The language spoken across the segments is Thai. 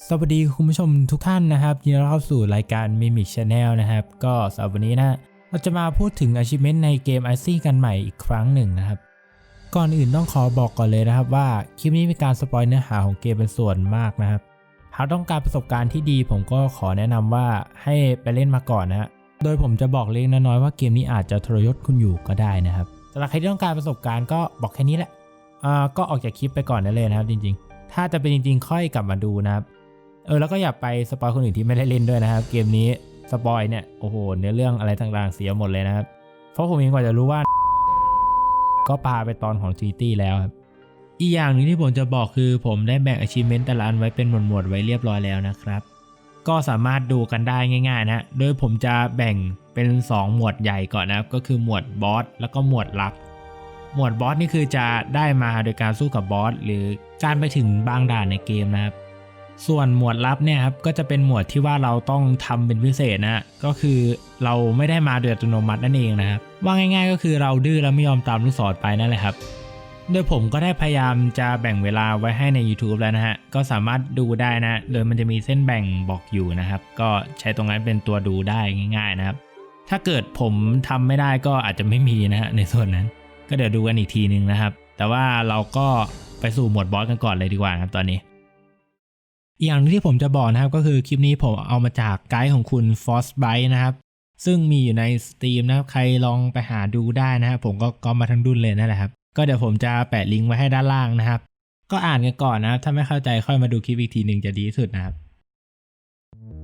สวัสดีคุณผู้ชมทุกท่านนะครับยินดีต้อนรับสู่รายการ Mimic Channel นะครับก็สำหรับวันนี้นะเราจะมาพูดถึง achievement ในเกม ICE กันใหม่อีกครั้งหนึ่งนะครับก่อนอื่นต้องขอบอกก่อนเลยนะครับว่าคลิปนี้มีการสปอยเนื้อหาของเกมเป็นส่วนมากนะครับหากต้องการประสบการณ์ที่ดีผมก็ขอแนะนำว่าให้ไปเล่นมาก่อนนะฮะโดยผมจะบอกเล็กน้อยว่าเกมนี้อาจจะทรยศคุณอยู่ก็ได้นะครับสำหรับใครที่ต้องการประสบการณ์ก็บอกแค่นี้แหละก็ออกจากคลิปไปก่อนได้เลยนะครับจริงๆถ้าจะเป็นจริงๆค่อยกลับมาดูนะครับแล้วก็อย่าไปสปอยคนอื่นที่ไม่ได้เล่นด้วยนะครับเกมนี้สปอยเนี่ยโอ้โหเนื้อเรื่องอะไรต่างๆเสียหมดเลยนะครับเพราะผมเองกว่าจะรู้ว่าก็ปาไปตอนของ Trinity แล้วครับอีกอย่างหนึ่งที่ผมจะบอกคือผมได้แบ่ง achievement แต่ละอันไว้เป็นหมวดๆไว้เรียบร้อยแล้วนะครับก็สามารถดูกันได้ง่ายๆนะโดยผมจะแบ่งเป็น2หมวดใหญ่ก่อนนะครับก็คือหมวดบอสแล้วก็หมวดลับหมวดบอสนี่คือจะได้มาโดยการสู้กับบอสหรือการไปถึงบางด่านในเกมนะครับส่วนหมวดลับเนี่ยครับก็จะเป็นหมวดที่ว่าเราต้องทำเป็นพิเศษนะก็คือเราไม่ได้มาโดยอัตโนมัตินั่นเองนะครับว่าง่ายๆก็คือเราดื้อแล้วไม่ยอมตามลูกศรไปนั่นแหละครับโดยผมก็ได้พยายามจะแบ่งเวลาไว้ให้ใน YouTube แล้วนะฮะก็สามารถดูได้นะโดยมันจะมีเส้นแบ่งบอกอยู่นะครับก็ใช้ตรงนั้นเป็นตัวดูได้ง่ายๆนะครับถ้าเกิดผมทำไม่ได้ก็อาจจะไม่มีนะฮะในส่วนนั้นก็เดี๋ยวดูกันอีกทีนึงนะครับแต่ว่าเราก็ไปสู่หมวดบอสกันก่อนเลยดีกว่าครับตอนนี้อีกอย่างที่ผมจะบอกนะครับก็คือคลิปนี้ผมเอามาจากไกด์ของคุณ Frostbite นะครับซึ่งมีอยู่ใน Steam นะครับใครลองไปหาดูได้นะครับผมก็ก๊อปมาทั้งดุนเลยนั่นแหละครับก็เดี๋ยวผมจะแปะลิงก์ไว้ให้ด้านล่างนะครับก็อ่านกันก่อนนะครับถ้าไม่เข้าใจค่อยมาดูคลิปอีกทีหนึ่งจะดีที่สุดนะครับ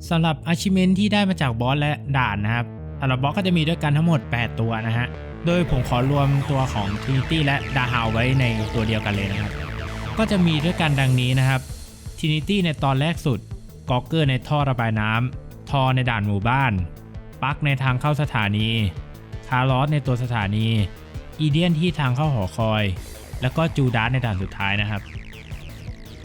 สำหรับ achievement ที่ได้มาจากบอสและด่านนะครับสำหรับบอสก็จะมีด้วยกันทั้งหมด8ตัวนะฮะโดยผมขอรวมตัวของ Trinity และ Dahao ไว้ในตัวเดียวกันเลยนะครับก็จะมีด้วยกันดังนี้นะครับ Trinity ในตอนแรกสุดกอกเกอร์ในท่อระบายน้ำทอในด่านหมู่บ้านปักในทางเข้าสถานีคาร์ลอสในตัวสถานีอีเดียนที่ทางเข้าหอคอยแล้วก็จูดาสในด่านสุดท้ายนะครับ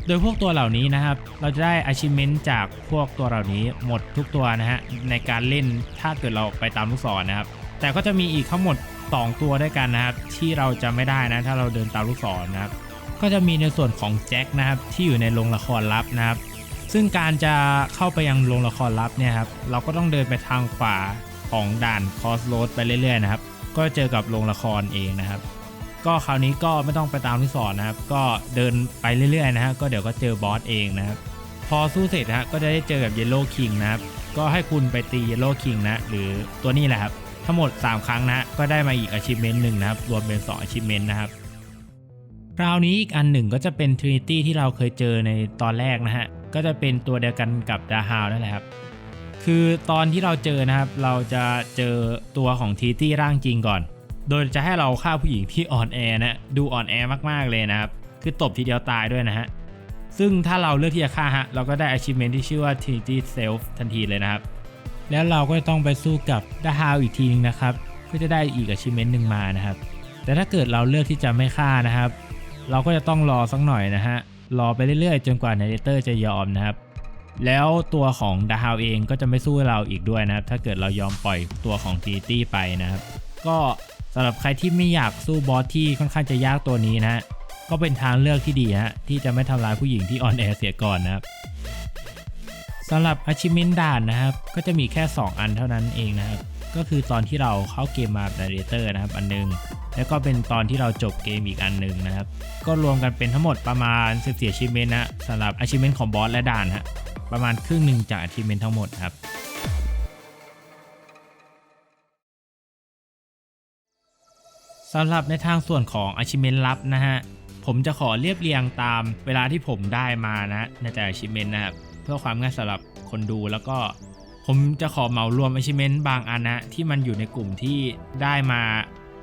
โดยพวกตัวเหล่านี้นะครับเราจะได้ achievement จากพวกตัวเหล่านี้หมดทุกตัวนะฮะในการเล่นถ้าเกิดเราไปตามลูกศรนะครับแต่ก็จะมีอีกทั้งหมด2ตัวด้วยกันนะครับที่เราจะไม่ได้นะถ้าเราเดินตามลูกศรนะครับก็จะมีในส่วนของแจ็คนะครับที่อยู่ในโรงละครลับนะครับซึ่งการจะเข้าไปยังโรงละครลับเนี่ยครับเราก็ต้องเดินไปทางขวาของด่านคอสโรดไปเรื่อยๆนะครับก็เจอกับโรงละครเองนะครับก็คราวนี้ก็ไม่ต้องไปตามลูกศรนะครับก็เดินไปเรื่อยๆนะฮะก็เดี๋ยวก็เจอบอสเองนะครับพอสู้เสร็จนะฮะก็จะได้เจอกับเยลโล่คิงนะครับก็ให้คุณไปตีเยลโล่คิงนะหรือตัวนี้แหละครับทั้งหมด3ครั้งนะก็ได้มาอีก achievement หนึ่งนะครับรวมเป็น2 achievement นะครับคราวนี้อีกอันหนึ่งก็จะเป็น Trinity ที่เราเคยเจอในตอนแรกนะฮะก็จะเป็นตัวเดียวกันกับ Dahao นั่นแหละครับคือตอนที่เราเจอนะครับเราจะเจอตัวของ Trinity ร่างจริงก่อนโดยจะให้เราฆ่าผู้หญิงที่อ่อนแอนะดูอ่อนแอมากๆเลยนะครับคือตบทีเดียวตายด้วยนะฮะซึ่งถ้าเราเลือกที่จะฆ่าฮะเราก็ได้ achievement ที่ชื่อว่า Trinity Self ทันทีเลยนะครับแล้วเราก็ต้องไปสู้กับ Dahao อีกทีนึงนะครับเพื่อจะได้อีก achievement หนึ่งมานะครับแต่ถ้าเกิดเราเลือกที่จะไม่ฆ่านะครับเราก็จะต้องรอสักหน่อยนะฮะรอไปเรื่อยๆจนกว่า narrator จะยอมนะครับแล้วตัวของ Dahao เองก็จะไม่สู้เราอีกด้วยนะครับถ้าเกิดเรายอมปล่อยตัวของ Trinity ไปนะครับก็สำหรับใครที่ไม่อยากสู้บอสที่ค่อนข้างจะยากตัวนี้นะฮะก็เป็นทางเลือกที่ดีฮะที่จะไม่ทำร้ายผู้หญิงที่อ่อนแอเสียก่อนนะครับสำหรับ achievement ด่านนะครับก็จะมีแค่2อันเท่านั้นเองนะครับก็คือตอนที่เราเข้าเกมมาแบบ narrator นะครับอันนึงแล้วก็เป็นตอนที่เราจบเกมอีกอันนึงนะครับก็รวมกันเป็นทั้งหมดประมาณ14 achievement นะสำหรับ achievement ของบอสและด่านฮะประมาณครึ่งหนึ่งจาก achievement ทั้งหมดครับสำหรับในทางส่วนของ achievement ลับนะฮะผมจะขอเรียบเรียงตามเวลาที่ผมได้มานะในแต่ achievement นะครับเพื่อความง่ายสำหรับคนดูแล้วก็ผมจะขอเหมารวม achievement บางอันนะที่มันอยู่ในกลุ่มที่ได้มา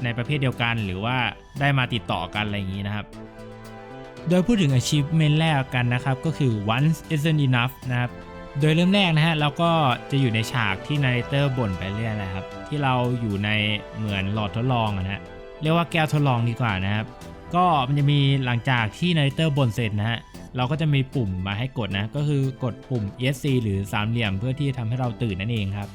ในประเภทเดียวกันหรือว่าได้มาติดต่อกันอะไรอย่างนี้นะครับโดยพูดถึง achievement แรกกันนะครับก็คือ once isn't enough นะครับโดยเริ่มแรกนะฮะเราก็จะอยู่ในฉากที่ narrator บ่นไปเรื่อยนะครับที่เราอยู่ในเหมือนหลอดทดลองนะฮะเรียกว่าแก้วทดลองดีกว่านะครับก็มันจะมีหลังจากที่ narrator บ่นเสร็จนะฮะเราก็จะมีปุ่มมาให้กดนะก็คือกดปุ่ม ESC หรือสามเหลี่ยมเพื่อที่ทำให้เราตื่นนั่นเองครับ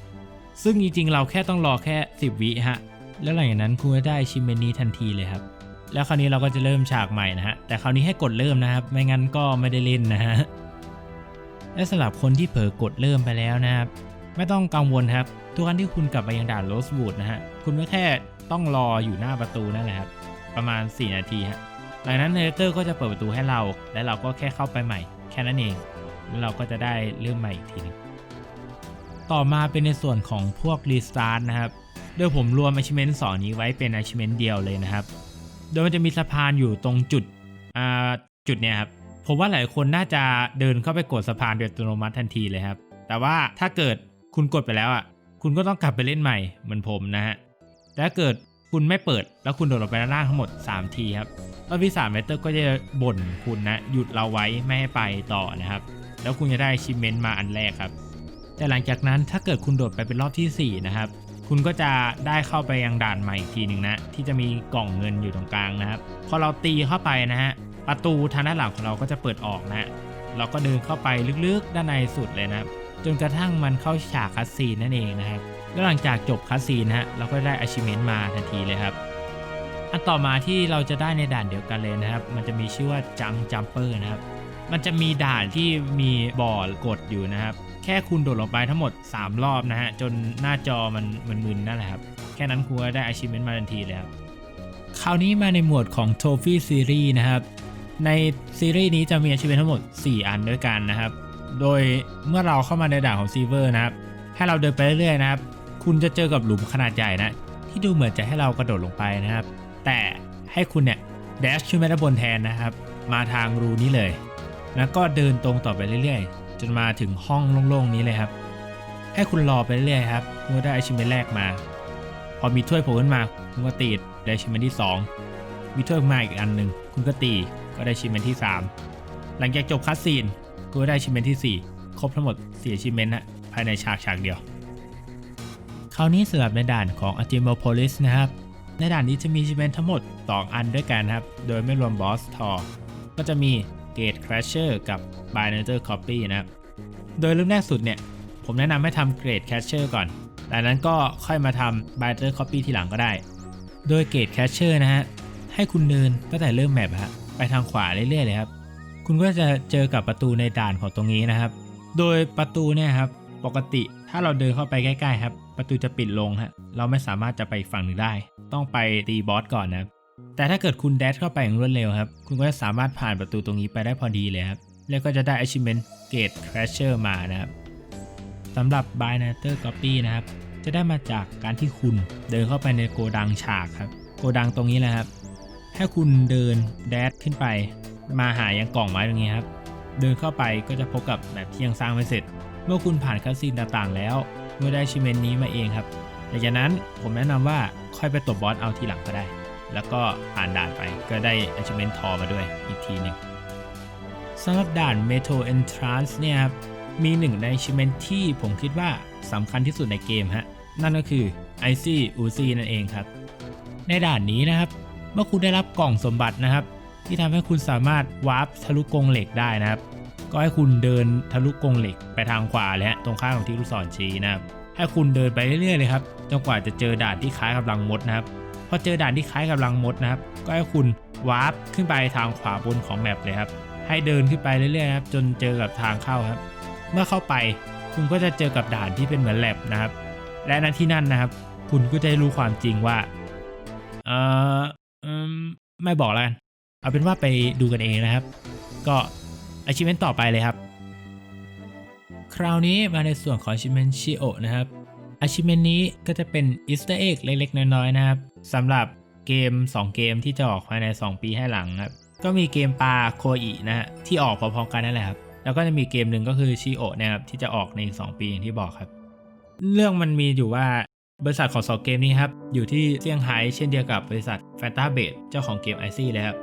ซึ่งจริงๆเราแค่ต้องรอแค่10 วิฮะแล้วหลังจากนั้นคุณจะได้ achievement นี้ทันทีเลยครับแล้วคราวนี้เราก็จะเริ่มฉากใหม่นะฮะแต่คราวนี้ให้กดเริ่มนะครับไม่งั้นก็ไม่ได้เล่นนะฮะ และสำหรับคนที่เผลอกดเริ่มไปแล้วนะครับไม่ต้องกังวลครับทุกครั้งที่คุณกลับไปยังด่านโรสวูดนะฮะคุณก็แค่ต้องรออยู่หน้าประตูนั่นแหละครับประมาณ4 นาทีฮะหลังนั้นเนเรเตอร์ก็จะเปิดประตูให้เราและเราก็แค่เข้าไปใหม่แค่นั้นเองแล้วเราก็จะได้เริ่มใหม่อีกทีนึงต่อมาเป็นในส่วนของพวกรีสตาร์ทนะครับโดยผมรวม achievement 2 นี้ไว้เป็น achievement เดียวเลยนะครับโดยมันจะมีสะพานอยู่ตรงจุดเนี้ยครับผมว่าหลายคนน่าจะเดินเข้าไปกดสะพานโดยอัตโนมัติทันทีเลยครับแต่ว่าถ้าเกิดคุณกดไปแล้วคุณก็ต้องกลับไปเล่นใหม่เหมือนผมนะฮะแต่ถ้าเกิดคุณไม่เปิดแล้วคุณโดดลงไปด้านล่างทั้งหมด3 ทีครับรอบที่3เมเตอร์ก็จะบ่นคุณนะหยุดเราไว้ไม่ให้ไปต่อนะครับแล้วคุณจะได้ชิมเมนต์มาอันแรกครับแต่หลังจากนั้นถ้าเกิดคุณโดดไปเป็นรอบที่4นะครับคุณก็จะได้เข้าไปยังด่านใหม่อีกทีหนึ่งนะที่จะมีกล่องเงินอยู่ตรงกลางนะครับพอเราตีเข้าไปนะฮะประตูทางด้านหลังของเราก็จะเปิดออกนะฮะเราก็เดินเข้าไปลึกๆด้านในสุดเลยนะครับจนกระทั่งมันเข้าฉากคัสซีนนั่นเองนะครับแล้วหลังจากจบคัสซีนนะฮะเราก็ได้ achievement มาทันทีเลยครับอันต่อมาที่เราจะได้ในด่านเดียวกันเลยนะครับมันจะมีชื่อว่าจัมเปอร์นะครับมันจะมีด่านที่มีบ่อกดอยู่นะครับแค่คุณโดดลงไปทั้งหมด3 รอบนะฮะจนหน้าจอมันมึนๆนั่นแหละครับแค่นั้นคุณก็ได้ achievement มาทันทีเลยครับคราวนี้มาในหมวดของ Trophy Series นะครับในซีรีส์นี้จะมี achievement ทั้งหมด4 อันด้วยกันนะครับโดยเมื่อเราเข้ามาในด่านของซีเวอร์นะครับให้เราเดินไปเรื่อยๆนะครับคุณจะเจอกับหลุมขนาดใหญ่นะที่ดูเหมือนจะให้เรากระโดดลงไปนะครับแต่ให้คุณเนี่ยแดชขึ้นไปด้านบนแทนนะครับมาทางรูนี้เลยแล้วก็เดินตรงต่อไปเรื่อยๆจนมาถึงห้องโล่งๆนี้เลยครับให้คุณรอไปเรื่อยๆครับคุณก็ได้ achievement แรกมาพอมีถ้วยโผล่ขึ้นมาคุณก็ตีได้ achievement ที่2มีถ้วยมาอีกอันหนึ่งคุณก็ตีก็ได้ achievement ที่3หลังจากจบคัสซีนก็ได้ achievement ที่4ครบทั้งหมด4 achievement นะภายในฉากเดียวคราวนี้สำหรับในด่านของ Ultimopolis นะครับในด่านนี้จะมี achievement ทั้งหมด2 อันด้วยกันครับโดยไม่รวมบอสทอก็จะมี Gate Crasher กับ Binary Copy นะครับโดยเริ่มแรกสุดเนี่ยผมแนะนำให้ทำ Gate Crasher ก่อนจากนั้นก็ค่อยมาทำ Binary Copy ทีหลังก็ได้โดย Gate Crasher นะฮะให้คุณเดินตั้งแต่เริ่มแมปไปทางขวาเรื่อยๆเลยครับคุณก็จะเจอกับประตูในด่านของตรงนี้นะครับโดยประตูเนี่ยครับปกติถ้าเราเดินเข้าไปใกล้ๆครับประตูจะปิดลงฮะเราไม่สามารถจะไปฝั่งหนึ่งได้ต้องไปตีบอสก่อนนะแต่ถ้าเกิดคุณแดชเข้าไปอย่างรวดเร็วครับคุณก็จะสามารถผ่านประตูตรงนี้ไปได้พอดีเลยครับแล้วก็จะได้ achievement Gate Crasher มานะครับสำหรับ Binary Copy นะครับจะได้มาจากการที่คุณเดินเข้าไปในโกดังฉากครับโกดังตรงนี้แหละครับให้คุณเดินแดชขึ้นไปมาหายังกล่องไม้ตรงนี้ครับเดินเข้าไปก็จะพบกับแบบที่ยังสร้างไม่เสร็จเมื่อคุณผ่านคัสซีนต่างๆแล้วเมื่อได้ชิเมนนี้มาเองครับหลังจากนั้นผมแนะนำว่าค่อยไปตบบอสเอาทีหลังก็ได้แล้วก็ผ่านด่านไปก็ได้ achievement ทอมาด้วยอีกทีหนึ่งสำหรับด่าน Metal Entrance เนี่ยครับมีหนึ่งใน achievement ที่ผมคิดว่าสำคัญที่สุดในเกมฮะนั่นก็คือ Icy Uzi นั่นเองครับในด่านนี้นะครับเมื่อคุณได้รับกล่องสมบัตินะครับที่ทำให้คุณสามารถวาร์ปทะลุกรงเหล็กได้นะครับก็ให้คุณเดินทะลุกรงเหล็กไปทางขวาและตรงข้ามของที่ลูกศรชี้นะครับให้คุณเดินไปเรื่อยๆเลยครับจนกว่าจะเจอด่านที่คล้ายกับรังมดนะครับพอเจอด่านที่คล้ายกับรังมดนะครับก็ให้คุณวาร์ปขึ้นไปทางขวาบนของแมปเลยครับให้เดินขึ้นไปเรื่อยๆครับจนเจอกับทางเข้าครับเมื่อเข้าไปคุณก็จะเจอกับด่านที่เป็นเหมือนแลบนะครับและณที่นั่นนะครับคุณก็จะรู้ความจริงว่าไม่บอกแล้วกันเอาเป็นว่าไปดูกันเองนะครับก็ achievement ต่อไปเลยครับคราวนี้มาในส่วนของ achievement ชิโอะนะครับ achievement นี้ก็จะเป็น Easter egg เล็กๆน้อยๆนะครับสำหรับเกม2 เกมที่จะออกภายใน2 ปีให้หลังครับก็มีเกมปลาโคอินะฮะที่ออกพร้อมๆกันนั่นแหละครับแล้วก็จะมีเกมหนึ่งก็คือชิโอะนะครับที่จะออกใน2 ปีอย่างที่บอกครับเรื่องมันมีอยู่ว่าบริษัทของ2 เกมนี้ครับอยู่ที่เซี่ยงไฮ้เช่นเดียวกับบริษัท Fantabase เจ้าของเกม Icy เลยครับ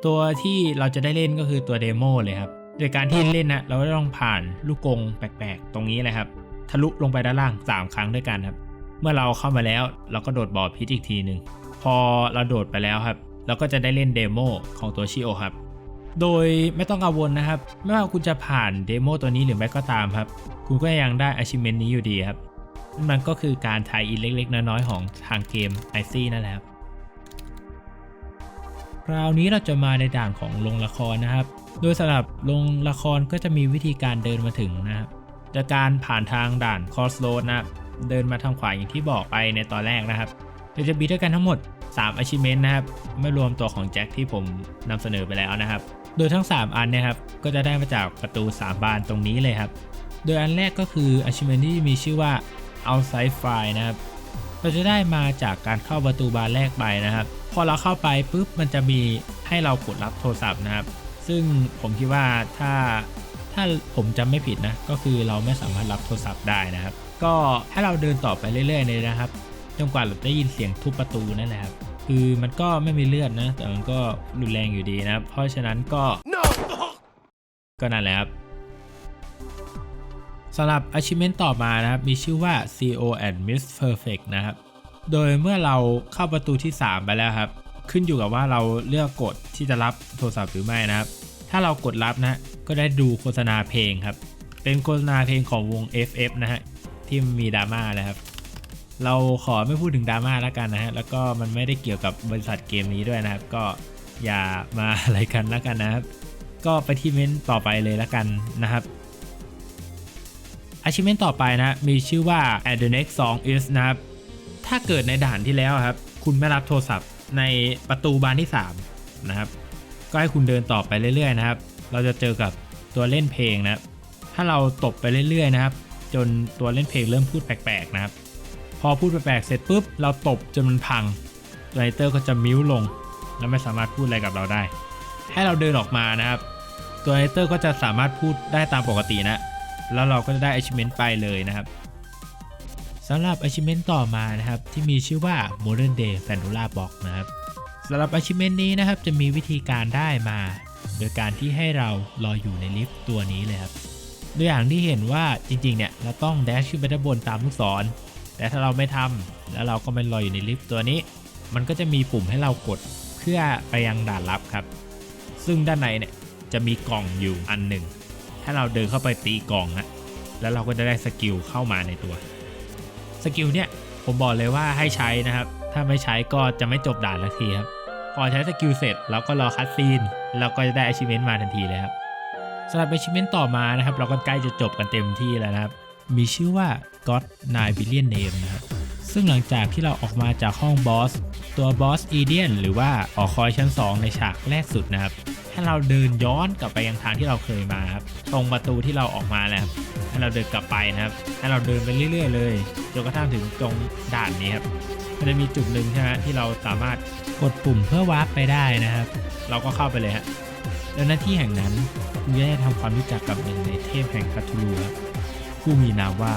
ตัวที่เราจะได้เล่นก็คือตัวเดโมเลยครับโดยการที่เล่นนะเราก็ต้องผ่านลูกกรงแปลกๆตรงนี้เลยครับทะลุลงไปด้านล่าง3 ครั้งด้วยกันครับเมื่อเราเข้ามาแล้วเราก็โดดบ่อพิษอีกทีหนึ่งพอเราโดดไปแล้วครับเราก็จะได้เล่นเดโมของตัวชิโอครับโดยไม่ต้องกังวลนะครับไม่ว่าคุณจะผ่านเดโมตัวนี้หรือไม่ก็ตามครับคุณก็ยังได้ achievement นี้อยู่ดีครับมันก็คือการทายอินเล็กๆน้อยๆของทางเกม Icy นั่นแหละครับคราวนี้เราจะมาในด่านของโรงละครนะครับ โดยสำหรับโรงละครก็จะมีวิธีการเดินมาถึงนะครับจากการผ่านทางด่าน Crossroad นะครับเดินมาทางขวาอย่างที่บอกไปในตอนแรกนะครับโดยจะมีด้วยกันทั้งหมด3 achievement นะครับไม่รวมตัวของแจ็คที่ผมนำเสนอไปแล้วนะครับโดยทั้ง3อันเนี่ยครับก็จะได้มาจากประตู3 บานตรงนี้เลยครับโดยอันแรกก็คือ achievement ที่มีชื่อว่า outside fly นะครับเราจะได้มาจากการเข้าประตูบานแรกไปนะครับพอเราเข้าไปปุ๊บมันจะมีให้เรากดรับโทรศัพท์นะครับซึ่งผมคิดว่าถ้าผมจำไม่ผิดนะก็คือเราไม่สามารถรับโทรศัพท์ได้นะครับก็ให้เราเดินต่อไปเรื่อยๆเลยนะครับจนกว่าเราได้ยินเสียงทุบประตูนั่นแหละครับคือมันก็ไม่มีเลือดนะแต่มันก็รุนแรงอยู่ดีนะครับเพราะฉะนั้นก็ นั่นแหละครับสำหรับ achievement ต่อมานะครับมีชื่อว่า CO and Miss Perfect นะครับโดยเมื่อเราเข้าประตูที่3ไปแล้วครับขึ้นอยู่กับว่าเราเลือกกดที่จะรับโทรศัพท์หรือไม่นะครับถ้าเรากดรับนะก็ได้ดูโฆษณาเพลงครับเป็นโฆษณาเพลงของวง FF นะฮะที่มีดราม่าเลยครับเราขอไม่พูดถึงดราม่าแล้วกันนะฮะแล้วก็มันไม่ได้เกี่ยวกับบริษัทเกมนี้ด้วยนะครับก็อย่ามาอะไรกันแล้วกันนะครับก็ไปที่เมนต์ต่อไปเลยแล้วกันนะครับ achievement ต่อไปนะมีชื่อว่า at the next song is นะครับถ้าเกิดในด่านที่แล้วครับคุณไม่รับโทรศัพท์ในประตูบานที่3นะครับก็ให้คุณเดินต่อไปเรื่อยๆนะครับเราจะเจอกับตัวเล่นเพลงนะครับถ้าเราตบไปเรื่อยๆนะครับจนตัวเล่นเพลงเริ่มพูดแปลกๆนะครับพอพูดแปลกๆเสร็จปุ๊บเราตบจนมันพังไลเตอร์ก็จะมิ้วลงและไม่สามารถพูดอะไรกับเราได้ให้เราเดินออกมานะครับตัวไลเตอร์ก็จะสามารถพูดได้ตามปกตินะแล้วเราก็จะได้ achievement ไปเลยนะครับสำหรับ achievement ต่อมานะครับที่มีชื่อว่า Modern Day Pandora Box นะครับสำหรับ achievement นี้นะครับจะมีวิธีการได้มาโดยการที่ให้เรารออยู่ในลิฟต์ตัวนี้เลยครับโดยอย่างที่เห็นว่าจริงๆเนี่ยเราต้องแดชขึ้นไปด้านบนตามลูกศรแต่ถ้าเราไม่ทำแล้วเราก็ไม่รออยู่ในลิฟต์ตัวนี้มันก็จะมีปุ่มให้เรากดเพื่อไปยังด่านลับครับซึ่งด้านในเนี่ยจะมีกล่องอยู่อันหนึ่งถ้าเราเดินเข้าไปตีกล่องนะแล้วเราก็จะได้สกิลเข้ามาในตัวสกิลเนี่ยผมบอกเลยว่าให้ใช้นะครับถ้าไม่ใช้ก็จะไม่จบด่านละทีครับพอใช้สกิลเสร็จเราก็รอคัตซีนเราก็จะได้ achievement มาทันทีเลยครับสำหรับ achievement ต่อมานะครับเราก็ใกล้จะจบกันเต็มที่แล้วนะครับมีชื่อว่า God 9 Billion Name นะครับซึ่งหลังจากที่เราออกมาจากห้องบอสตัวบอสอีเดียนหรือว่าหอคอยชั้น2ในฉากแรกสุดนะครับให้เราเดินย้อนกลับไปยังทางที่เราเคยมาครับตรงประตูที่เราออกมาแล้วครับให้เราเดินกลับไปนะครับให้เราเดินไปเรื่อยๆเลยจนกระทั่งถึงตรงด่านนี้ครับมันจะมีจุดหนึ่งใช่ไหมที่เราสามารถกดปุ่มเพื่อวาร์ปไปได้นะครับเราก็เข้าไปเลยฮะแล้วหน้าที่แห่งนั้นคุณจะได้ทำความรู้จักกับหนึ่งในเทพแห่งคัตทูลูผู้มีนามว่า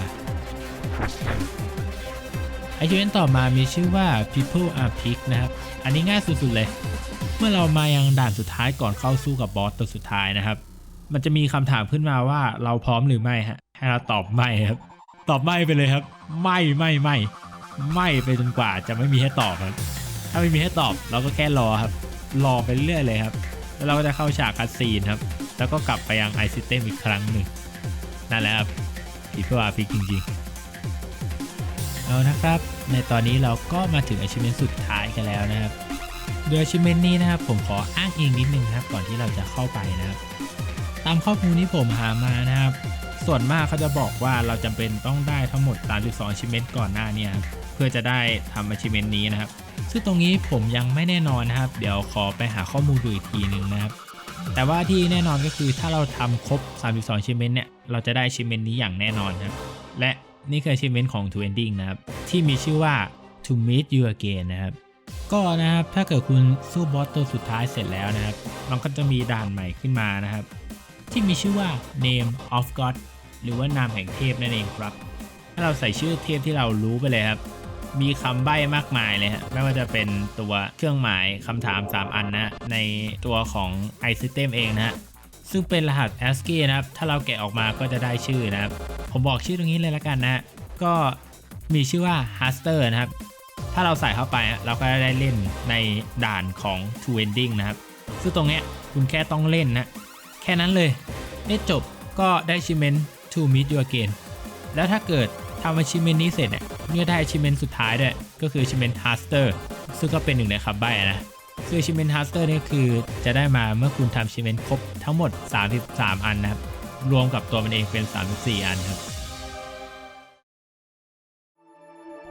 achievement ต่อมามีชื่อว่า People Are Pig นะครับอันนี้ง่ายสุดๆเลยเมื่อเรามายังด่านสุดท้ายก่อนเข้าสู้กับบอสตัวสุดท้ายนะครับมันจะมีคำถามขึ้นมาว่าเราพร้อมหรือไม่ฮะให้เราตอบไม่ครับตอบไม่ไปเลยครับไม่ไปจนกว่าจะไม่มีให้ตอบครับถ้าไม่มีให้ตอบเราก็แค่รอครับรอไปเรื่อยเลยครับแล้วเราก็จะเข้าฉากคัตซีนครับแล้วก็กลับไปยังไอซิสเต็มอีกครั้งหนึ่งนั่นแหละครับPeople Are Pigจริงๆเอานะครับในตอนนี้เราก็มาถึง achievement สุดท้ายกันแล้วนะครับโดย achievement นี้นะครับผมขออ้างอิงนิดนึงนะครับก่อนที่เราจะเข้าไปนะครับตามข้อมูลที่ผมหามานะครับส่วนมากเขาจะบอกว่าเราจำเป็นต้องได้ทั้งหมด32 achievement ก่อนหน้านี้ครับเพื่อจะได้ทำ achievement นี้นะครับซึ่งตรงนี้ผมยังไม่แน่นอนนะครับเดี๋ยวขอไปหาข้อมูลดูอีกทีนึงนะครับแต่ว่าที่แน่นอนก็คือถ้าเราทำครบ32 achievement เนี่ยเราจะได้ achievement นี้อย่างแน่นอนครับและนี่คือ achievement ของ To Ending นะครับที่มีชื่อว่า To Meet You Again นะครับก็นะครับถ้าเกิดคุณสู้บอสตัวสุดท้ายเสร็จแล้วนะครับมันก็จะมีด่านใหม่ขึ้นมานะครับที่มีชื่อว่า Name of God หรือว่านามแห่งเทพนั่นเองครับถ้าเราใส่ชื่อเทพที่เรารู้ไปเลยครับมีคำใบ้มากมายเลยฮะไม่ว่าจะเป็นตัวเครื่องหมายคำถาม3อันนะในตัวของ iSystem เองนะฮะซึ่งเป็นรหัส ASCII นะครับถ้าเราแกะออกมาก็จะได้ชื่อนะครับผมบอกชื่อตรงนี้เลยละกันนะก็มีชื่อว่า Haster นะครับถ้าเราใส่เข้าไปเราก็ได้เล่นในด่านของ To Ending นะครับซึ่งตรงเนี้ยคุณแค่ต้องเล่นนะแค่นั้นเลยได้จบก็ได้ achievement To Meet You Again แล้วถ้าเกิดทำ achievement นี้เสร็จเนี่ยก็ได้ achievement สุดท้ายด้วยก็คือ achievement Haster ซึ่งก็เป็นหนึ่งในคำใบ้นะ คือ Achievement Hunter นี่คือจะได้มาเมื่อคุณทำ Achievement ครบทั้งหมด33อันนะครับรวมกับตัวมันเองเป็น34อันครับ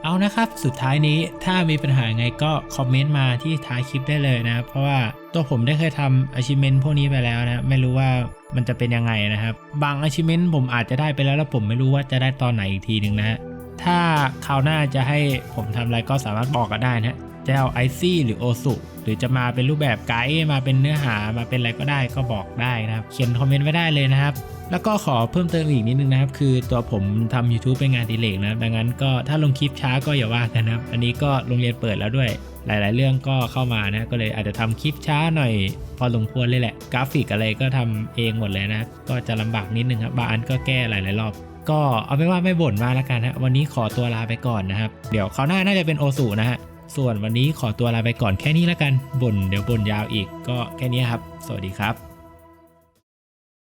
เอานะครับสุดท้ายนี้ถ้ามีปัญหาไงก็คอมเมนต์มาที่ท้ายคลิปได้เลยนะครับเพราะว่าตัวผมได้เคยทำ achievement พวกนี้ไปแล้วนะไม่รู้ว่ามันจะเป็นยังไงนะครับบาง achievement ผมอาจจะได้ไปแล้วผมไม่รู้ว่าจะได้ตอนไหนอีกทีหนึ่งนะฮะถ้าคราวหน้าจะให้ผมทำอะไรก็สามารถบอกกันได้นะจะเอาไอซี่หรือโอสุหรือจะมาเป็นรูปแบบไกด์มาเป็นเนื้อหามาเป็นอะไรก็ได้ก็บอกได้นะครับเขียนคอมเมนต์ไว้ได้เลยนะครับแล้วก็ขอเพิ่มเติมอีกนิดนึงนะครับคือตัวผมทำ YouTube เป็นงานอดิเรกนะดังนั้นก็ถ้าลงคลิปช้าก็อย่าว่ากันนะครับอันนี้ก็โรงเรียนเปิดแล้วด้วยหลายๆเรื่องก็เข้ามานะก็เลยอาจจะทำคลิปช้าหน่อยพอสมควรเลยแหละกราฟิกอะไรก็ทำเองหมดเลยนะก็จะลำบากนิดนึงครับบางอันก็แก้หลายๆรอบก็เอาเป็นว่าไม่บ่นมากแล้วกันนะวันนี้ขอตัวลาไปก่อนนะครับเดี๋ยวคราวหน้าน่าจะเป็นโอสุนะฮะส่วนวันนี้ขอตัวลาไปก่อนแค่นี้แล้วกันเดี๋ยวบ่นยาวอีกก็แค่นี้ครับสวัสดีครับ